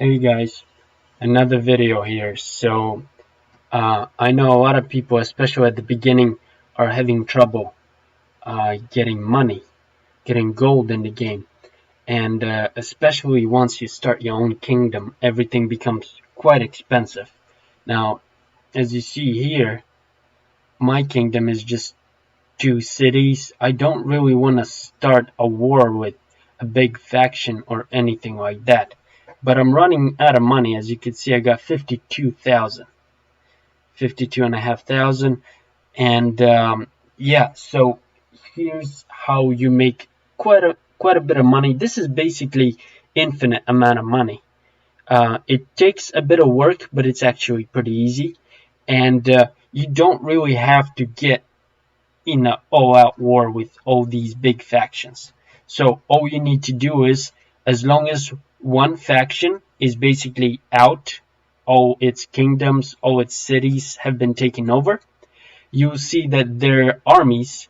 Hey guys, another video here. I know a lot of people, especially at the beginning, are having trouble getting money, getting gold in the game. And especially once you start your own kingdom, everything becomes quite expensive. Now, as you see here, my kingdom is just 2 cities. I don't really want to start a war with a big faction or anything like that. But I'm running out of money. As you can see, I got 52,000. 52,500. And yeah, so here's how you make quite a bit of money. This is basically infinite amount of money. It takes a bit of work, but it's actually pretty easy. And you don't really have to get in an all-out war with all these big factions. So all you need to do is, as long as one faction is basically out, all its kingdoms, all its cities have been taken over, you'll see that their armies,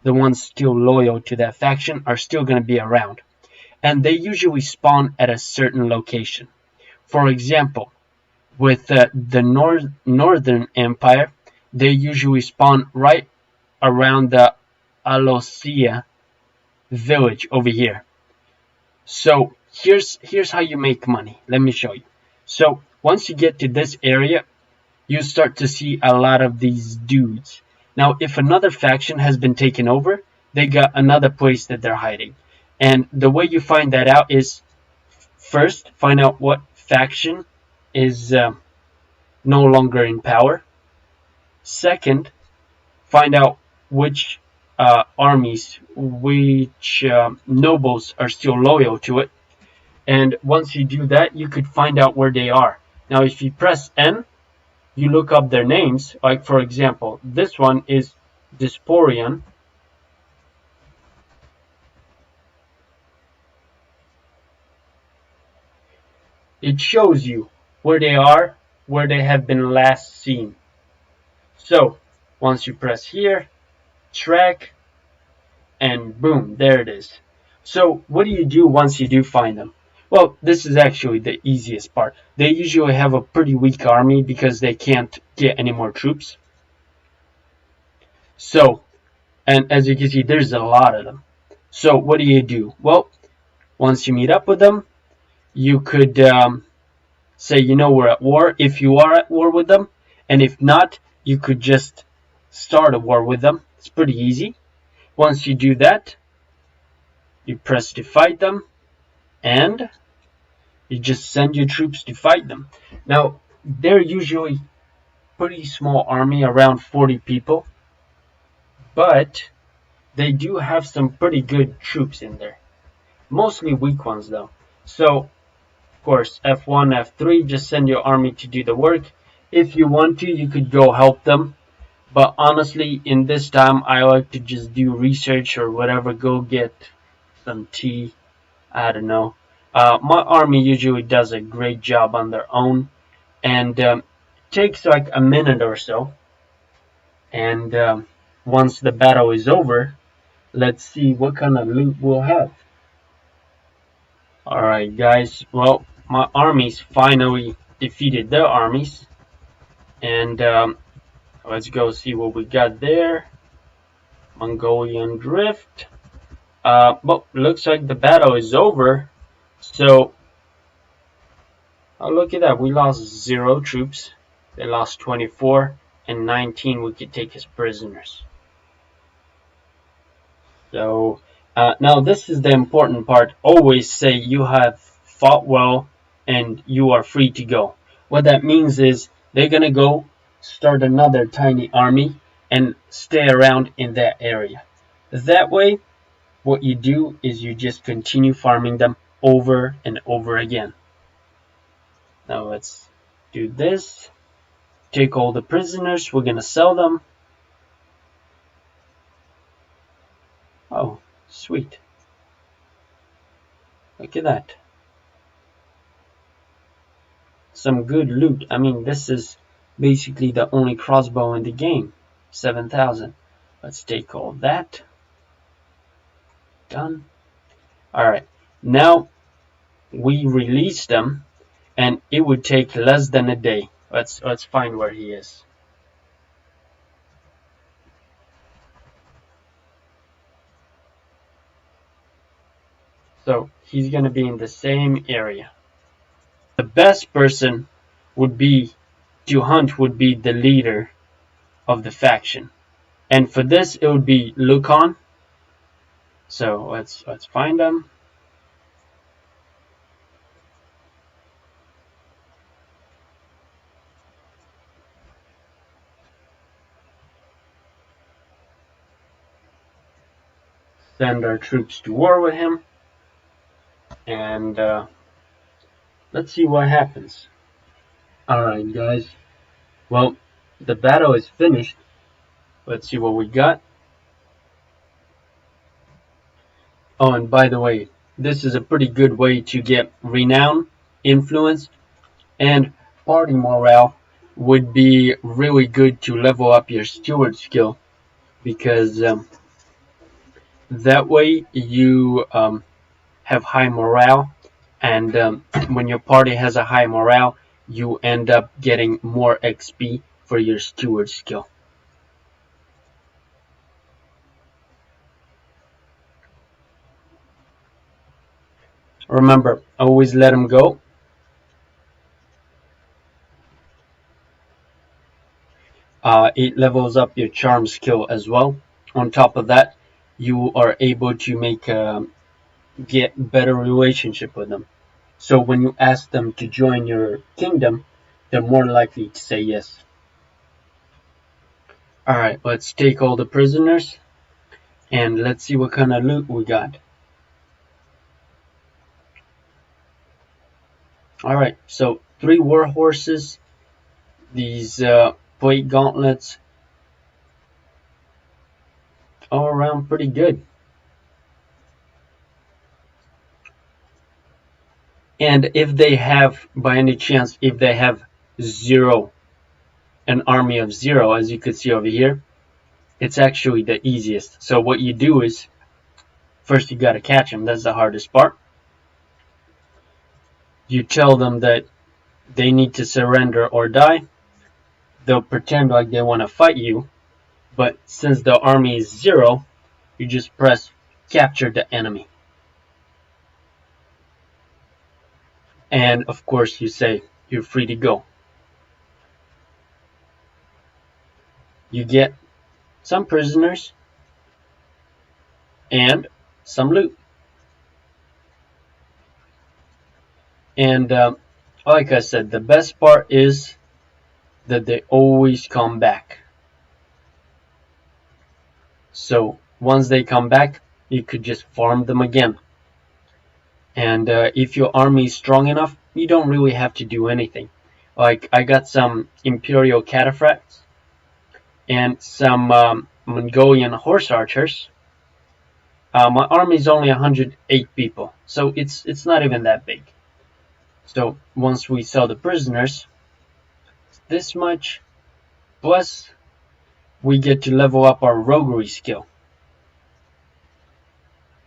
the ones still loyal to that faction, are still going to be around. And they usually spawn at a certain location. For example, with the Northern Empire, they usually spawn right around the Alosia village over here. So here's how you make money. Let me show you. So once you get to this area, you start to see a lot of these dudes. Now, if another faction has been taken over, they got another place that they're hiding. And the way you find that out is first find out what faction is no longer in power. Second, find out which armies, which nobles are still loyal to it. And once you do that, you could find out where they are. Now, if you press N, you look up their names. Like, for example, this one is Disporian. It shows you where they are, where they have been last seen. So, once you press here, track, and boom, there it is. So what do you do once you do find them? Well, this is actually the easiest part. They usually have a pretty weak army because they can't get any more troops. So, and as you can see, there's a lot of them. So what do you do? Well, once you meet up with them, you could say, we're at war, if you are at war with them. And if not, you could just start a war with them. It's pretty easy. Once you do that, you press to fight them, and you just send your troops to fight them. Now, they're usually pretty small army, around 40 people, but they do have some pretty good troops in there. Mostly weak ones, though. So, of course, F1, F3, just send your army to do the work. If you want to, you could go help them. But honestly, in this time, I like to just do research or whatever, go get some tea. I don't know. My army usually does a great job on their own, and takes like a minute or so. And once the battle is over, let's see what kind of loot we'll have. Alright guys, well, my armies finally defeated their armies, and let's go see what we got there. Mongolian Drift. Well, looks like the battle is over. So, oh, look at that, we lost 0 troops. They lost 24, and 19 we could take as prisoners. So, now this is the important part. Always say you have fought well and you are free to go. What that means is they're going to go start another tiny army and stay around in that area. That way, what you do is you just continue farming them over and over again. Now let's do this. Take all the prisoners. We're going to sell them. Oh, sweet. Look at that. Some good loot. I mean, this is basically the only crossbow in the game. 7,000. Let's take all that. Done. Alright. Now, we release them. and it would take less than a day. Let's find where he is. So he's gonna be in the same area. The best person would be to hunt would be the leader of the faction. And for this it would be Lucan. So let's find them. Send our troops to war with him. And let's see what happens. Alright guys. Well, the battle is finished. Let's see what we got. Oh, and by the way, this is a pretty good way to get renown, influence, and party morale. Would be really good to level up your steward skill, because that way you have high morale, and when your party has a high morale, you end up getting more XP for your steward skill. Remember, always let them go. It levels up your charm skill as well. On top of that, you are able to get better relationship with them. So when you ask them to join your kingdom, they're more likely to say yes. Alright, let's take all the prisoners and let's see what kind of loot we got. Alright, so 3 war horses, these plate gauntlets, all around pretty good. And if they have, by any chance, if they have an army of 0, as you could see over here, it's actually the easiest. So what you do is, first you gotta catch them, that's the hardest part. You tell them that they need to surrender or die. They'll pretend like they want to fight you, but since the army is 0, you just press capture the enemy. And of course you say you're free to go. You get some prisoners and some loot. And like I said, the best part is that they always come back. So once they come back, you could just farm them again. And if your army is strong enough, you don't really have to do anything. Like, I got some Imperial Cataphracts and some Mongolian horse archers. My army is only 108 people, so it's not even that big. So once we sell the prisoners, this much, plus we get to level up our roguery skill.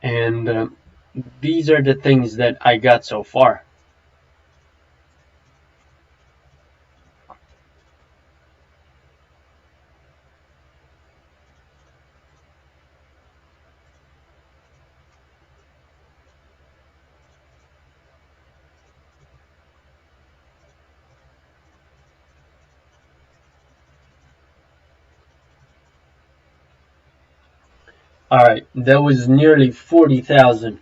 And these are the things that I got so far. Alright, that was nearly 40,000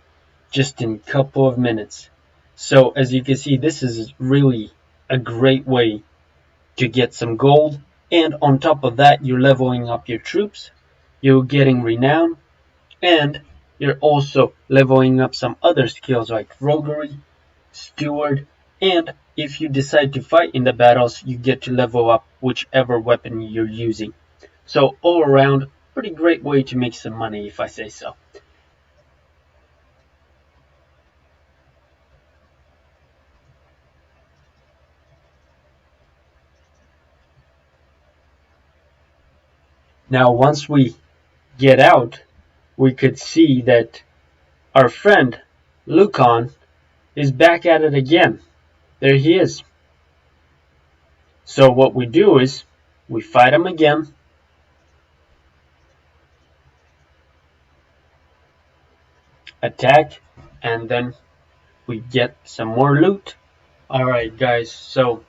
just in a couple of minutes. So as you can see, this is really a great way to get some gold, and on top of that you're leveling up your troops, you're getting renown, and you're also leveling up some other skills like roguery, steward, and if you decide to fight in the battles, you get to level up whichever weapon you're using. So all around, pretty great way to make some money, if I say so. Now once we get out, we could see that our friend Lucan is back at it again. There he is. So what we do is we fight him again, attack, and then we get some more loot. Alright guys, so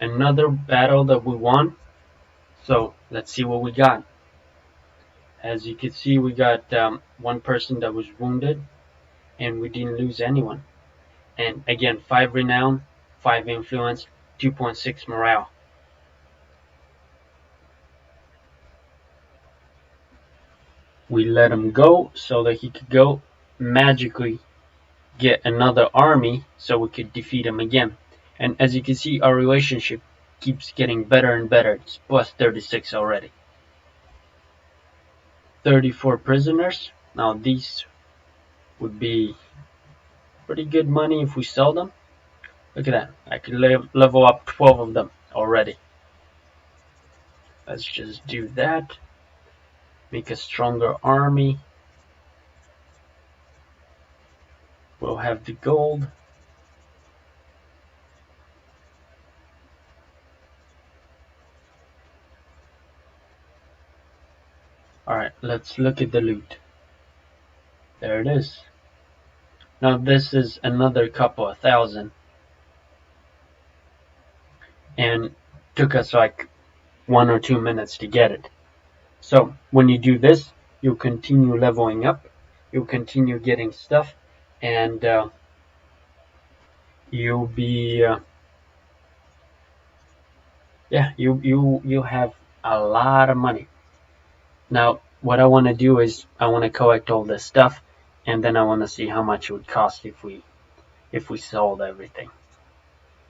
another battle that we won. So let's see what we got. As you can see, we got one person that was wounded, and we didn't lose anyone. And again, 5 renown, 5 influence, 2.6 morale. We let him go so that he could go magically get another army so we could defeat him again. And as you can see, our relationship keeps getting better and better. It's plus 36 already. 34 prisoners. Now these would be pretty good money if we sell them. Look at that. I could level up 12 of them already. Let's just do that. Make a stronger army. We'll have the gold. Alright, let's look at the loot. There it is. Now this is another couple of thousand. And took us like 1 or 2 minutes to get it. So when you do this, you'll continue leveling up. You'll continue getting stuff. And you'll be... you'll have a lot of money. Now, what I want to do is I want to collect all this stuff, and then I want to see how much it would cost if we sold everything.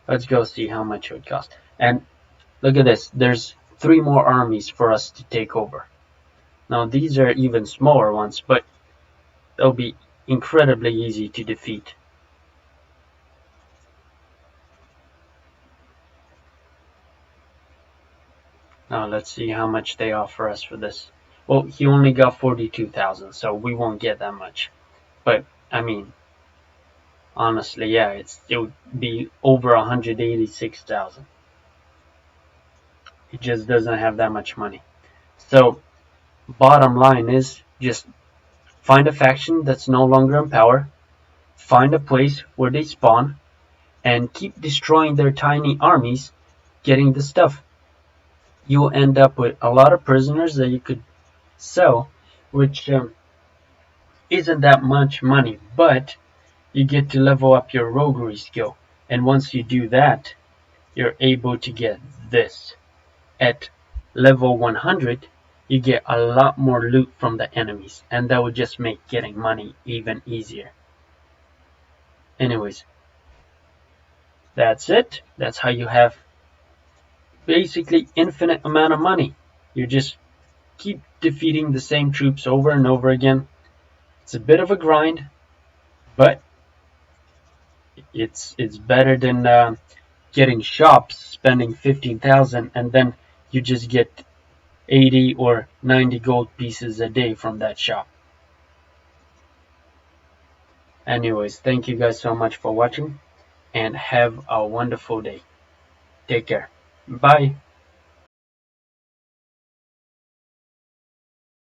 Let's go see how much it would cost. And look at this. There's 3 more armies for us to take over. Now, these are even smaller ones, but they'll be incredibly easy to defeat. Now, let's see how much they offer us for this. Well, he only got 42,000, so we won't get that much. But, I mean, honestly, yeah, it would be over 186,000. He just doesn't have that much money. So, bottom line is just find a faction that's no longer in power, find a place where they spawn, and keep destroying their tiny armies, getting the stuff. You'll end up with a lot of prisoners that you could sell, which isn't that much money, but you get to level up your roguery skill. And once you do that, you're able to get this. At level 100, you get a lot more loot from the enemies, and that would just make getting money even easier. Anyways, that's it. That's how you have basically infinite amount of money. You just keep defeating the same troops over and over again. It's a bit of a grind, but it's better than getting shops, spending 15,000, and then you just get 80 or 90 gold pieces a day from that shop. Anyways, thank you guys so much for watching, and have a wonderful day. Take care. Bye.